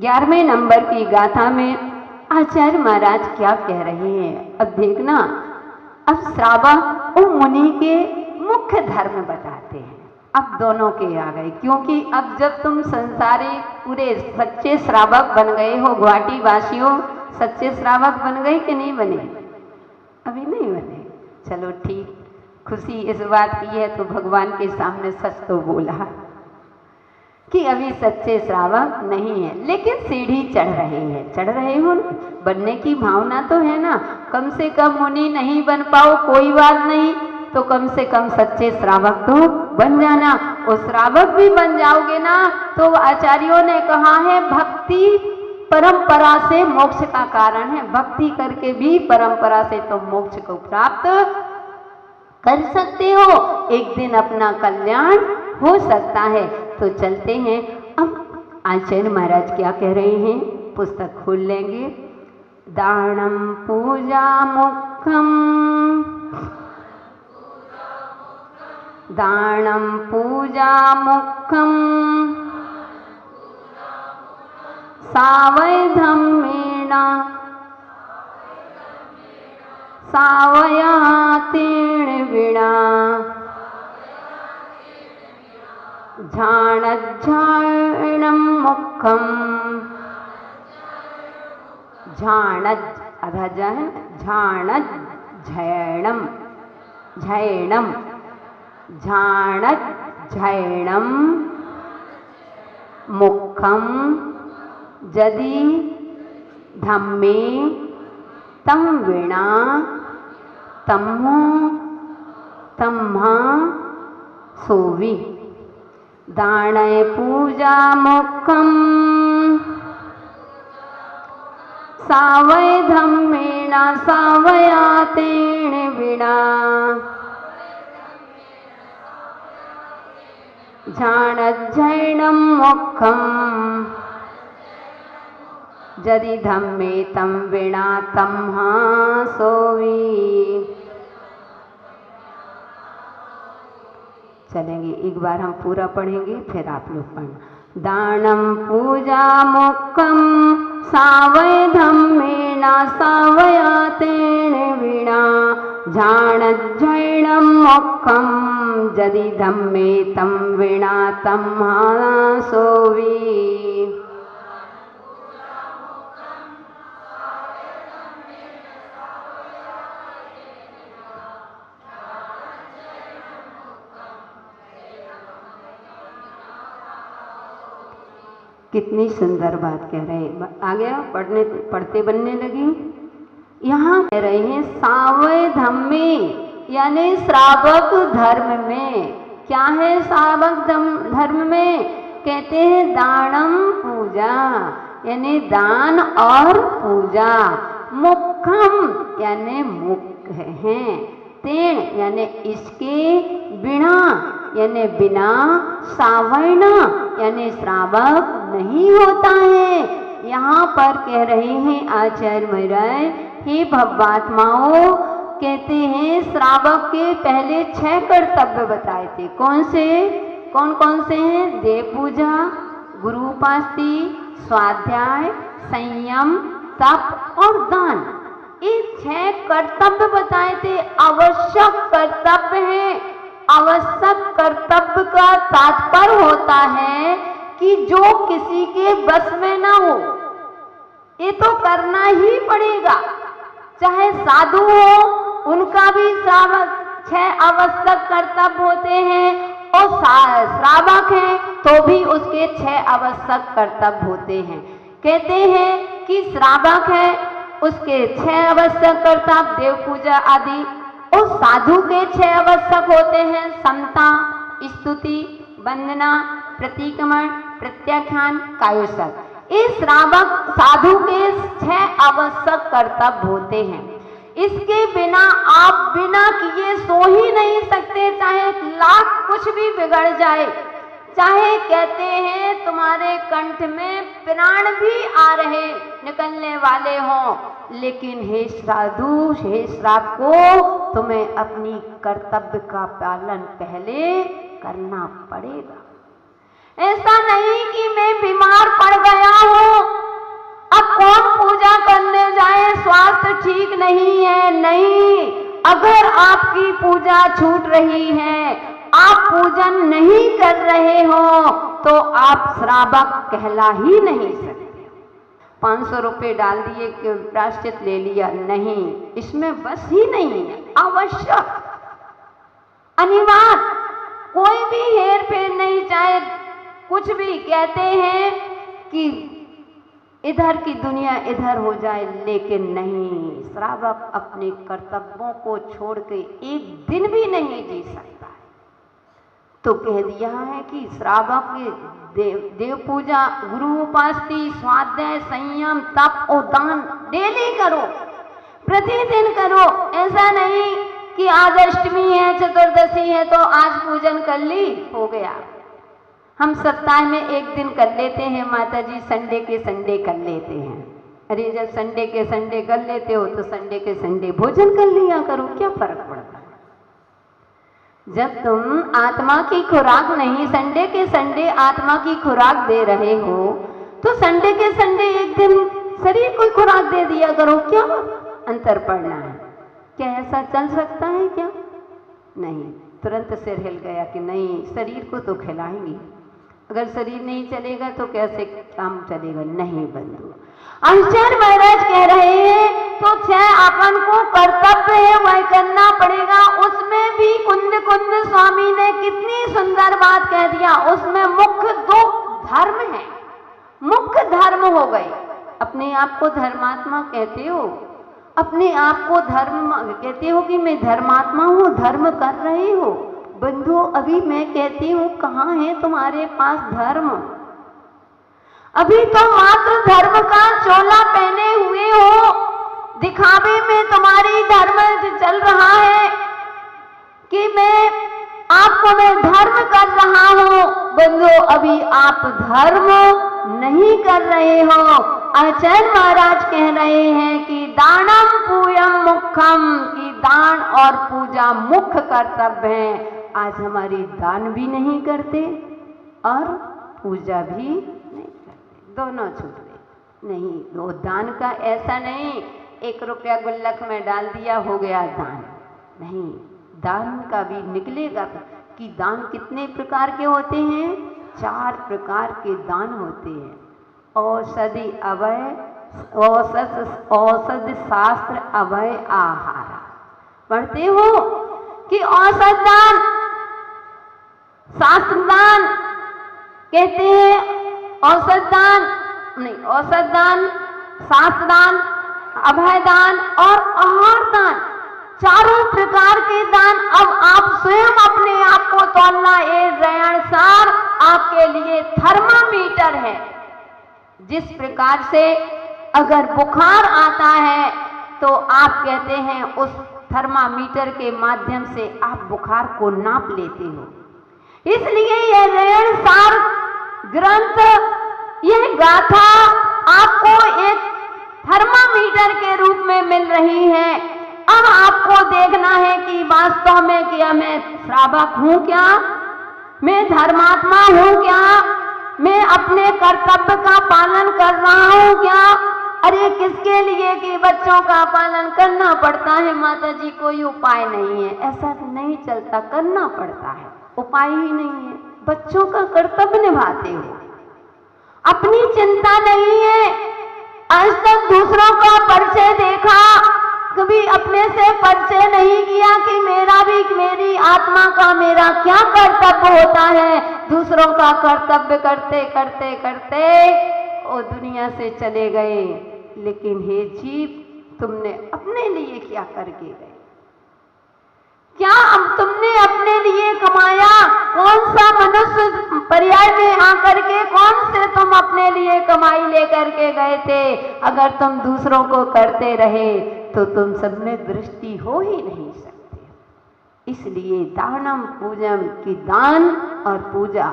11वें number की गाथा में आचार्य महाराज क्या कह रहे हैं अब देखना। अब श्रावक और मुनि के मुख्य धर्म बताते हैं। अब दोनों के आ गए, क्योंकि अब जब तुम संसारी पूरे सच्चे श्रावक बन गए हो, गुवाहाटी वासियों सच्चे श्रावक बन गए कि नहीं बने? अभी नहीं बने। चलो ठीक, खुशी इस बात की है तो भगवान के सामने सच तो बोला कि अभी सच्चे श्रावक नहीं है, लेकिन सीढ़ी चढ़ रहे हैं। चढ़ रहे हो ना, बनने की भावना तो है ना। कम से कम मुनि नहीं बन पाओ कोई बात नहीं, तो कम से कम सच्चे श्रावक तो बन जाना। और श्रावक भी बन जाओगे ना तो आचार्यों ने कहा है भक्ति परंपरा से मोक्ष का कारण है। भक्ति करके भी परंपरा से तो मोक्ष को प्राप्त कर सकते हो, एक दिन अपना कल्याण हो सकता है। तो चलते हैं। अब आचार्य महाराज क्या कह रहे हैं, पुस्तक खोल लेंगे। दानम पूजा मुखम, दानम पूजा मुखम सावय धम्मेण सावयातेन विना झाणज्झायणं मुखम, झाणज आधा जाए झाणज्झैणं झैणं झाणज्झैणं मुखम यदि धम्मे तम विना तम्मो तम्हा सोवि। दानय पूजा मुखम सावय धम्मेण सावयातेन विना झाणज्झैणं मुखम यदि धम्मे तम विना तम्हा सोवि। चलेंगे, एक बार हम पूरा पढ़ेंगे फिर आप लोग पढ़ना। दानम पूजा मुखम सावय धम्मेण सावयातेन विना झाणज्झैणं मुखम यदि धम्मे तम विना तम्हा सोवि। कितनी सुंदर बात कह रहे हैं। आ गया, पढ़ते बनने लगी। यहाँ कह रहे हैं सावय धम्मे, यानी श्रावक धर्म में। क्या है श्रावक धर्म में? कहते हैं दानम पूजा, यानी दान और पूजा। मुखम यानी मुख है, तेन यानी इसके, बिना यानी बिना, सावर्ण यानी श्रावक नहीं होता है। यहाँ पर कह रहे हैं आचार्य महाराज, हे भवात्माओं, कहते हैं श्रावक के पहले 6 कर्तव्य बताए थे। कौन से? कौन कौन से हैं? देव पूजा, गुरु उपासना, स्वाध्याय, संयम, तप और दान। ये 6 कर्तव्य बताए थे, आवश्यक कर्तव्य हैं। आवश्यक कर्तव्य का तात्पर्य होता है कि जो किसी के बस में ना हो, ये तो करना ही पड़ेगा। चाहे साधु हो, उनका भी 6 आवश्यक कर्तव्य होते हैं, और श्रावक है तो भी उसके 6 आवश्यक कर्तव्य होते हैं। कहते हैं कि श्रावक है उसके 6 आवश्यक कर्तव्य, देव पूजा आदि, और साधु के 6 आवश्यक होते हैं, समता, स्तुति, वंदना, प्रतिक्रमण, प्रत्याख्यान, कायोशक। इस श्रावक साधु के 6 आवश्यक कर्तव्य होते हैं। इसके बिना आप बिना किए सो ही नहीं सकते, चाहे लाख कुछ भी बिगड़ जाए, चाहे कहते हैं तुम्हारे कंठ में प्राण भी आ रहे निकलने वाले हों, लेकिन हे साधु, हे श्रावको, तुम्हें अपनी कर्तव्य का पालन पहले करना पड़ेगा। ऐसा नहीं कि मैं बीमार पड़ गया हूँ कौन पूजा करने जाए, स्वास्थ्य ठीक नहीं है, नहीं, अगर आपकी पूजा छूट रही है, आप पूजन नहीं कर रहे हो, तो आप श्रावक कहला ही नहीं सकते। 500 रुपये डाल दिए कि प्रायश्चित ले लिया, नहीं, इसमें बस ही नहीं है, आवश्यक, अनिवार्य, कोई भी हेर फेर नहीं, चाहे कुछ भी कहते हैं कि इधर की दुनिया इधर हो जाए, लेकिन नहीं, श्रावक अपने कर्तव्यों को छोड़ के एक दिन भी नहीं जी सकता है। तो कह दिया है कि श्रावक देव पूजा, गुरु उपासना, स्वाध्याय, संयम, तप और दान डेली करो, प्रतिदिन करो। ऐसा नहीं कि आज अष्टमी है, चतुर्दशी है तो आज पूजन कर ली, हो गया। हम सप्ताह में एक दिन कर लेते हैं माता जी, संडे के संडे कर लेते हैं। अरे जब संडे के संडे कर लेते हो तो संडे के संडे भोजन कर लिया करो, क्या फर्क पड़ता है। जब तुम आत्मा की खुराक नहीं, संडे के संडे आत्मा की खुराक दे रहे हो, तो संडे के संडे एक दिन शरीर को खुराक दे दिया करो, क्या अंतर पड़ना है। क्या ऐसा चल सकता है क्या? नहीं, तुरंत सिर हिल गया कि नहीं, शरीर को तो खिलाएंगे, अगर शरीर नहीं चलेगा तो कैसे काम चलेगा। नहीं बंधु, आचार्य महाराज कह रहे हैं तो चाहे अपन को कर्तव्य है वह करना पड़ेगा। उसमें भी कुंद स्वामी ने कितनी सुंदर बात कह दिया, उसमें मुख्य 2 धर्म है, मुख्य धर्म हो गए। अपने आप को धर्मात्मा कहते हो, अपने आप को धर्म कहते हो कि मैं धर्मात्मा हूँ, धर्म कर रहे हो। बंधु, अभी मैं कहती हूँ कहाँ है तुम्हारे पास धर्म? अभी तो मात्र धर्म का चोला पहने हुए हो, दिखावे में तुम्हारी धर्म चल रहा है कि मैं धर्म कर रहा हूँ। बंधु, अभी आप धर्म नहीं कर रहे हो। आचार्य महाराज कह रहे हैं कि दानम पूयम मुख्यम, कि दान और पूजा मुख्य कर्तव्य है। आज हमारी दान भी नहीं करते और पूजा भी नहीं करते, दोनों छूट गए। नहीं, वो दान का ऐसा नहीं 1 रुपया गुल्लक में डाल दिया हो गया दान, नहीं, दान का भी निकलेगा कि दान कितने प्रकार के होते हैं? 4 प्रकार के दान होते हैं। औषधि अभय, औषध शास्त्र अभय आहार। पढ़ते हो कि औषध दान, शास्त्र दान कहते हैं, औषध दान नहीं, औषध दान, शास्त्र दान, अभय दान और आहार दान, 4 प्रकार के दान। अब आप स्वयं अपने आप को तोलना, ये रयाणसार आपके लिए थर्मामीटर है। जिस प्रकार से अगर बुखार आता है तो आप कहते हैं उस थर्मामीटर के माध्यम से आप बुखार को नाप लेते हो। इसलिए यह रयाणसार ग्रंथ, यह गाथा आपको एक थर्मामीटर के रूप में मिल रही है। अब आपको देखना है कि वास्तव में क्या मैं श्रावक हूं, क्या मैं धर्मात्मा हूं, क्या मैं अपने कर्तव्य का पालन कर रहा हूं क्या? अरे किसके लिए कि बच्चों का पालन करना पड़ता है माता जी, कोई उपाय नहीं है, ऐसा नहीं चलता, करना पड़ता है, उपाय ही नहीं है। बच्चों का कर्तव्य निभाते हो, अपनी चिंता नहीं है। आज तक दूसरों का परिचय देखा, कभी अपने से परिचय नहीं किया कि मेरा भी, मेरी आत्मा का मेरा क्या कर्तव्य होता है। दूसरों का कर्तव्य करते करते करते वो दुनिया से चले गए। लेकिन हे जीव, तुमने अपने लिए क्या करके गए? क्या अब तुमने अपने लिए कमाया? कौन सा मनुष्य पर्याय में आकर के कौन से तुम अपने लिए कमाई लेकर के गए थे? अगर तुम दूसरों को करते रहे तो तुम सब में दृष्टि हो ही नहीं सकते। इसलिए दानम पूजम, की दान और पूजा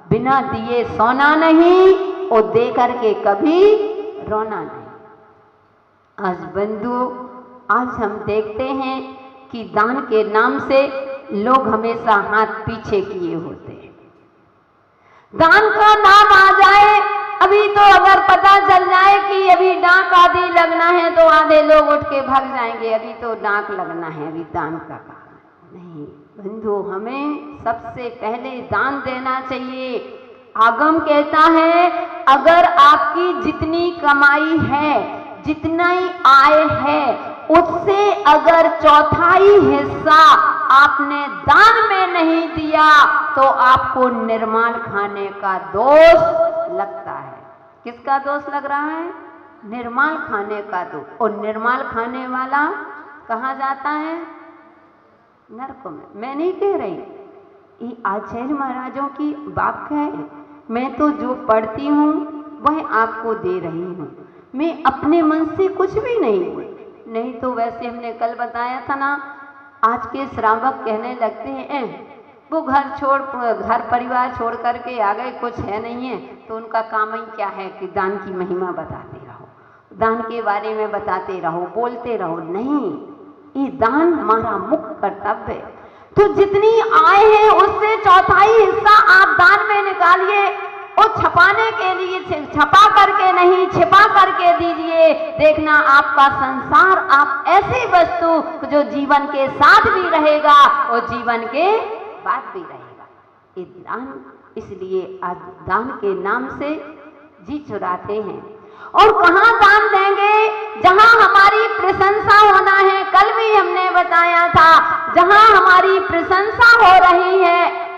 बिना दिए सोना नहीं और दे करके कभी रोना नहीं। आज बंधु, आज हम देखते हैं कि दान के नाम से लोग हमेशा हाथ पीछे किए होते हैं। दान का नाम आ जाए, अभी तो अगर पता चल जाए कि अभी डाक आदि लगना है तो आधे लोग उठ के भाग जाएंगे, अभी तो डाक लगना है, अभी दान का काम नहीं। बंधु, हमें सबसे पहले दान देना चाहिए। आगम कहता है अगर आपकी जितनी कमाई है, जितना ही आय है, उससे अगर चौथाई हिस्सा आपने दान में नहीं दिया तो आपको निर्माल खाने का दोष लगता है। किसका दोष लग रहा है? निर्माल खाने का दोष। और निर्माल खाने वाला कहाँ जाता है? नरक में। मैं नहीं कह रही, ये आचार्य महाराजों की बात है। मैं तो जो पढ़ती हूँ वह आपको दे रही हूँ, मैं अपने मन से कुछ भी नहीं तो वैसे हमने कल बताया था ना, आज के श्रावक कहने लगते हैं वो घर परिवार छोड़ करके आ गए, कुछ है नहीं है तो उनका काम ही क्या है कि दान की महिमा बताते रहो, दान के बारे में बताते रहो, बोलते रहो। नहीं, ये दान हमारा मुख्य कर्तव्य है। तो जितनी आय है उससे चौथाई हिस्सा आप दान में निकालिए, और छपाने के लिए छपा करके नहीं, छिपा करके दीजिए। देखना आपका संसार आप ऐसी वस्तु जो जीवन के साथ भी रहेगा और जीवन के बाद भी रहेगा। ये दान, इसलिए आज दान के नाम से जी चुराते हैं। और कहाँ दान देंगे? जहां हमारी प्रशंसा होना है। कल भी हमने बताया था, जहां हमारी प्रशंसा हो रही है,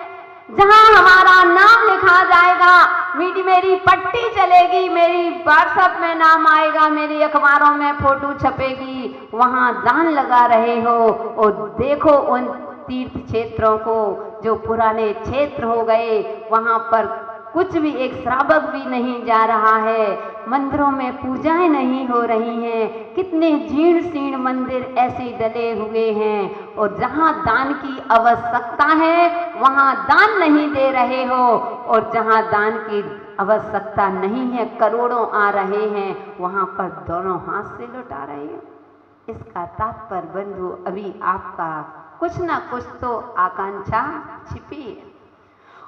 जहां हमारा नाम लिखा जाएगा, मेरी पट्टी चलेगी, मेरी व्हाट्सएप में नाम आएगा, मेरी अखबारों में फोटो छपेगी, वहां दान लगा रहे हो। और देखो उन तीर्थ क्षेत्रों को जो पुराने क्षेत्र हो गए, वहां पर कुछ भी एक श्रावक भी नहीं जा रहा है, मंदिरों में पूजाएं नहीं हो रही हैं, कितने जीर्ण शीर्ण मंदिर ऐसे डले हुए हैं। और जहां दान की आवश्यकता है वहां दान नहीं दे रहे हो, और जहां दान की आवश्यकता नहीं है, करोड़ों आ रहे हैं, वहां पर दोनों हाथ से लुटा रहे हैं। इसका तात्पर्य बंधु, अभी आपका कुछ ना कुछ तो आकांक्षा छिपी है।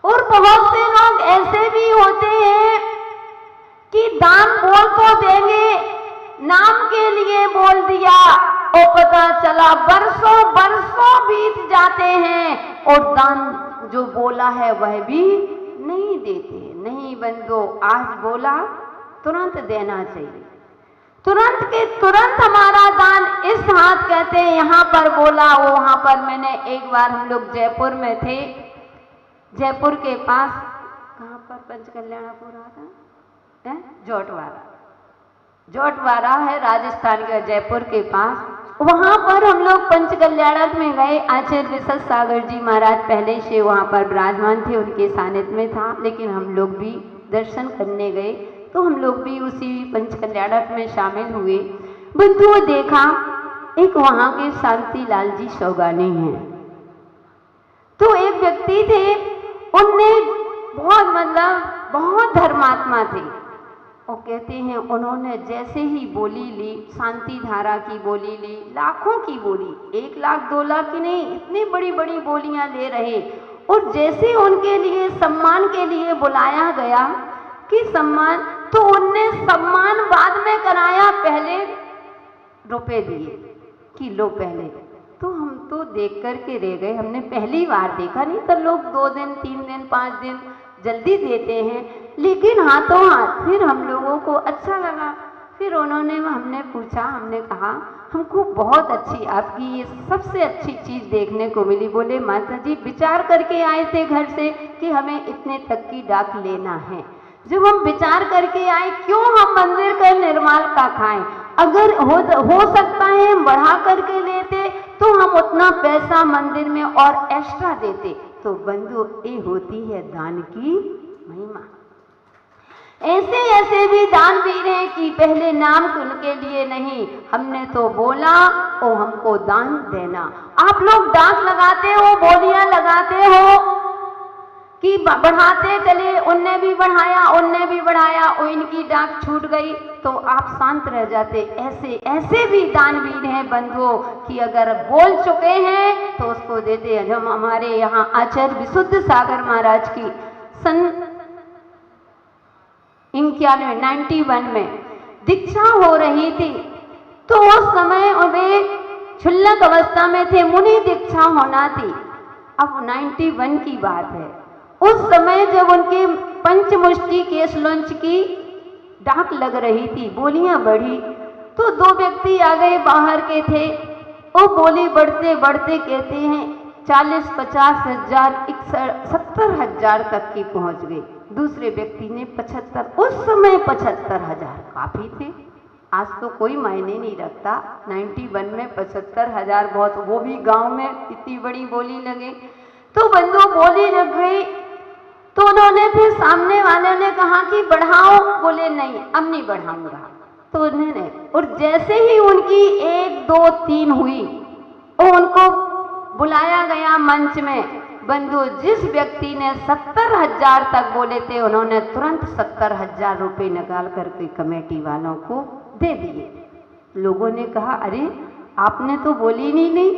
और बहुत से लोग ऐसे भी होते हैं कि दान बोल तो देंगे, नाम के लिए बोल दिया, और पता चला बरसों बीत जाते हैं और दान जो बोला है वह भी नहीं देते। नहीं बंधु, आज बोला तुरंत देना चाहिए, तुरंत के तुरंत हमारा दान इस हाथ कहते हैं, यहाँ पर बोला वो वहां पर। मैंने एक बार, हम लोग जयपुर में थे, जयपुर के पास कहाँ पर पंचकल्याणापुर आता है, जोटवाड़ा है, राजस्थान के जयपुर के पास। वहां पर हम लोग पंचकल्याणक में गए। आचार्य विशद सागर जी महाराज पहले से वहां पर विराजमान थे, उनके सानिध्य में था, लेकिन हम लोग भी दर्शन करने गए तो हम लोग भी उसी पंचकल्याणक में शामिल हुए। बंधुओं, देखा एक वहां के शांति लाल जी सौगानी हैं, तो एक व्यक्ति थे, उनने बहुत धर्मात्मा थे। और कहते हैं उन्होंने जैसे ही बोली ली, शांति धारा की बोली ली, लाखों की बोली, 1 लाख 2 लाख की नहीं, इतनी बड़ी बड़ी बोलियां ले रहे। और जैसे उनके लिए सम्मान के लिए बुलाया गया कि सम्मान, तो उनने सम्मान बाद में कराया, पहले रुपए दिए कि लो पहले। तो हम तो देख करके रह गए, हमने पहली बार देखा, नहीं तो लोग 2 दिन 3 दिन 5 दिन जल्दी देते हैं, लेकिन हाथों हाथ। फिर हम लोगों को अच्छा लगा, फिर हमने पूछा, हमने कहा हमको बहुत अच्छी आपकी ये सबसे अच्छी चीज़ देखने को मिली। बोले माता जी विचार करके आए थे घर से कि हमें इतने तक की डाक लेना है। जब हम विचार करके आए, क्यों हम मंदिर का निर्माण का खाएं, अगर हो सकता है हम बढ़ा करके लेते तो हम उतना पैसा मंदिर में और एक्स्ट्रा देते। तो बंधु, ये होती है दान की महिमा। ऐसे भी दानवीर हैं कि पहले नाम उनके लिए नहीं, हमने तो बोला और हमको दान देना। आप लोग डाक लगाते हो, बोलियां लगाते हो कि बढ़ाते चले, उनने भी बढ़ाया और इनकी डाक छूट गई, तो आप शांत रह जाते। ऐसे भी दानवीर हैं बंधुओं कि अगर बोल चुके हैं तो उसको देते हैं। हम हमारे यहाँ आचार्य विशुद्ध सागर महाराज की 91 में दीक्षा हो रही थी। तो उस समय वे क्षुल्लक अवस्था में थे, मुनि दीक्षा होना थी। अब 91 की बात है। उस समय जब उनके पंचमुष्टि केशलोंच की डाक लग रही थी, बोलियां बढ़ी, तो दो व्यक्ति आ गए, बाहर के थे। वो बोली बढ़ते बढ़ते कहते हैं 40-50 हजार 70,000 तक की पहुंच गई। दूसरे व्यक्ति ने 75। उस समय 75,000 काफी थे, आज तो कोई मायने नहीं रखता। 91 में 75,000 बहुत, वो भी गांव में इतनी बड़ी बोली लगे। तो बंधु बोली लग गई, तो उन्होंने फिर सामने वाले ने कहा कि बढ़ाओ, बोले नहीं अब नहीं बढ़ाऊंगा। तो उन्होंने, और जैसे ही उनकी 1 2 3 हुई और उनको बुलाया गया मंच में, बंधु जिस व्यक्ति ने 70,000 तक बोले थे, उन्होंने तुरंत 70,000 रुपये निकाल करके कमेटी वालों को दे दिए। लोगों ने कहा अरे आपने तो बोली नहीं,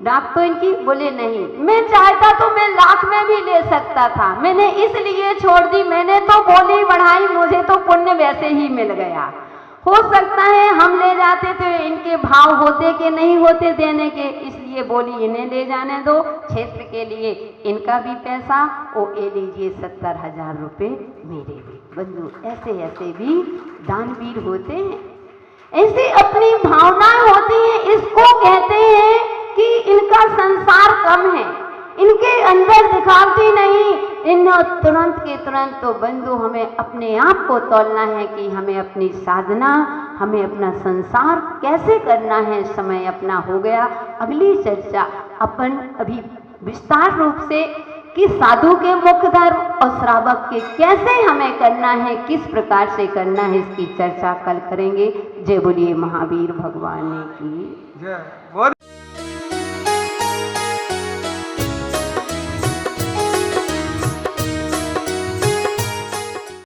डाक तो इनकी, बोले नहीं, मैं चाहता तो मैं लाख में भी ले सकता था, मैंने इसलिए छोड़ दी, मैंने तो बोली बढ़ाई, मुझे तो पुण्य वैसे ही मिल गया। हो सकता है हम ले जाते तो इनके भाव होते कि नहीं होते देने के, इसलिए बोली इन्हें ले जाने दो, क्षेत्र के लिए इनका भी पैसा, ओ ये लीजिए 70,000 रुपये मेरे भी। बंधु ऐसे ऐसे भी दानवीर होते हैं, ऐसी अपनी भावनाएं होती हैं। इसको कहते हैं कि इनका संसार कम है, इनके अंदर दिखावटी नहीं, इन तुरंत के तुरंत। तो बंधु हमें अपने आप को तोलना है कि हमें अपनी साधना, हमें अपना संसार कैसे करना है। समय अपना हो गया, अगली चर्चा अपन अभी विस्तार रूप से कि साधु के मुख्य धर्म और श्रावक के कैसे हमें करना है, किस प्रकार से करना है, इसकी चर्चा कल करेंगे। जय बोलिए महावीर भगवान की जय।